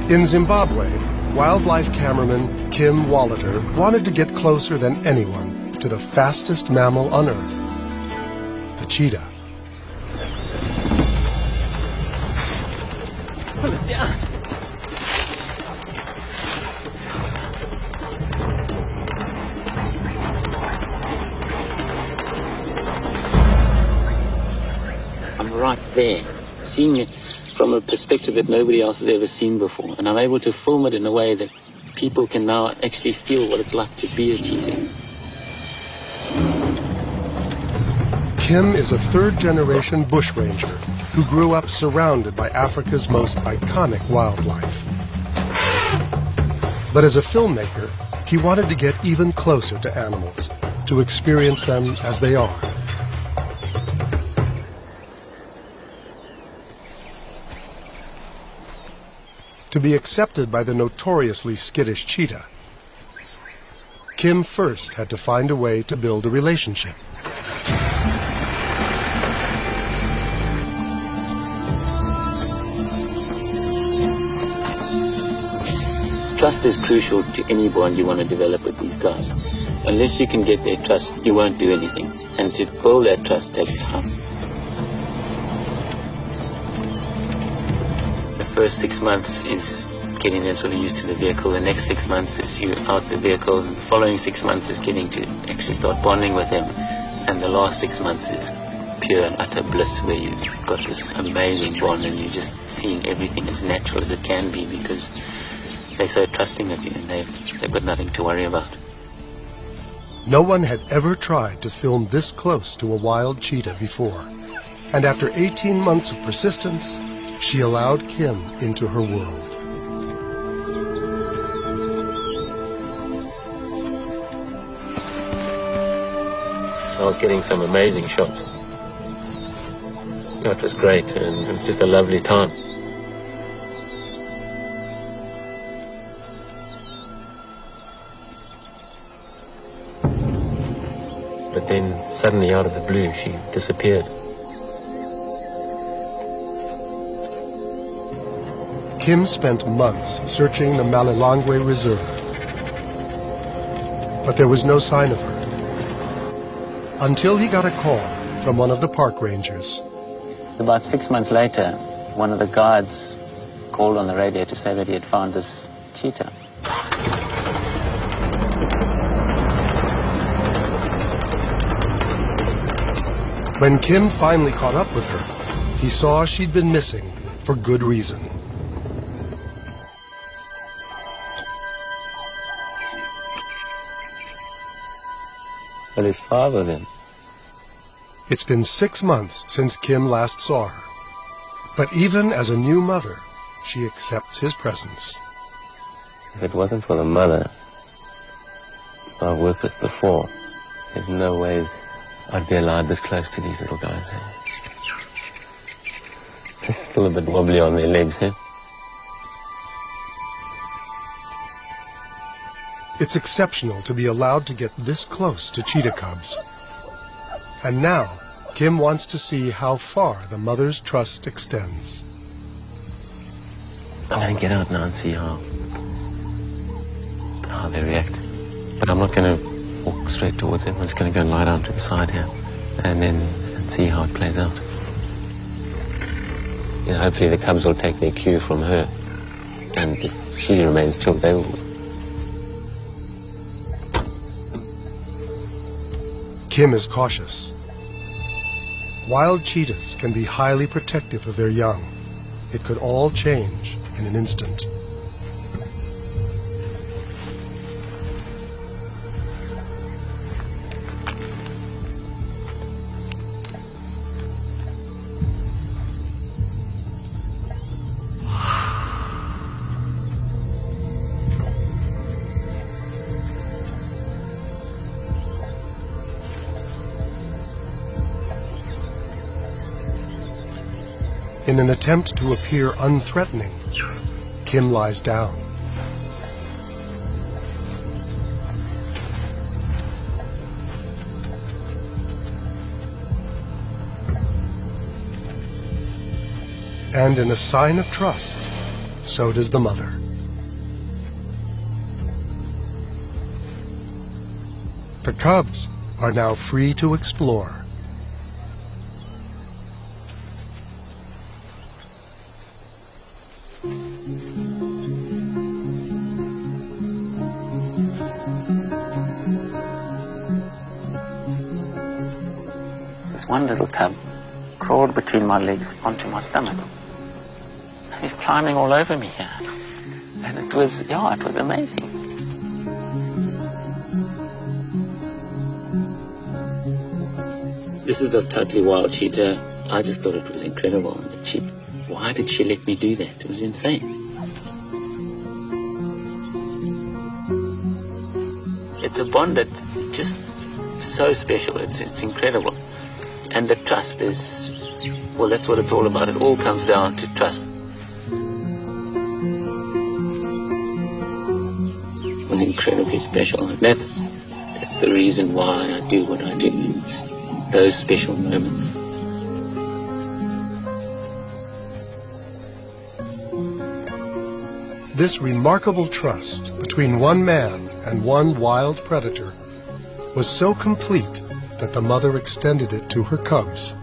In Zimbabwe, wildlife cameraman Kim Wallater wanted to get closer than anyone to the fastest mammal on Earth, the cheetah. Pull it down. I'm right there, seeing it from a perspective that nobody else has ever seen before. And I'm able to film it in a way that people can now actually feel what it's like to be a cheetah. Kim is a third-generation bushranger who grew up surrounded by Africa's most iconic wildlife. But as a filmmaker, he wanted to get even closer to animals, to experience them as they are. To be accepted by the notoriously skittish cheetah, Kim first had to find a way to build a relationship. Trust is crucial to any bond you want to develop with these guys. Unless you can get their trust, you won't do anything. And to build that trust takes time. The first 6 months is getting them sort of used to the vehicle. The next 6 months is you out the vehicle. The following 6 months is getting to actually start bonding with them. And the last 6 months is pure and utter bliss, where you've got this amazing bond and you're just seeing everything as natural as it can be, because they're so trusting of you and they've got nothing to worry about. No one had ever tried to film this close to a wild cheetah before. And after 18 months of persistence, she allowed Kim into her world. I was getting some amazing shots. It was great, and it was just a lovely time. But then, suddenly out of the blue, she disappeared. Kim spent months searching the Malilongwe Reserve, but there was no sign of her, until he got a call from one of the park rangers. About 6 months later, one of the guards called on the radio to say that he had found this cheetah. When Kim finally caught up with her, he saw she'd been missing for good reason. Well, there's 5 of them. It's been 6 months since Kim last saw her. But even as a new mother, she accepts his presence. If it wasn't for the mother I've worked with before, there's no ways I'd be allowed this close to these little guys. They're still a bit wobbly on their legs, eh? It's exceptional to be allowed to get this close to cheetah cubs. And now, Kim wants to see how far the mother's trust extends. I'm going to get out now and see how they react. But I'm not going to walk straight towards them. I'm just going to go and lie down to the side here and see how it plays out. You know, hopefully the cubs will take their cue from her. And if she remains chilled, they will. Kim is cautious. Wild cheetahs can be highly protective of their young. It could all change in an instant. In an attempt to appear unthreatening, Kim lies down. And in a sign of trust, so does the mother. The cubs are now free to explore. This one little cub crawled between my legs onto my stomach. He's climbing all over me here. And it was amazing. This is a totally wild cheetah. I just thought it was incredible. Why did she let me do that? It was insane. It's a bond that just so special. It's incredible. And the trust is, well, that's what it's all about. It all comes down to trust. It was incredibly special. And that's the reason why I do what I do. It's those special moments. This remarkable trust between one man and one wild predator was so complete that the mother extended it to her cubs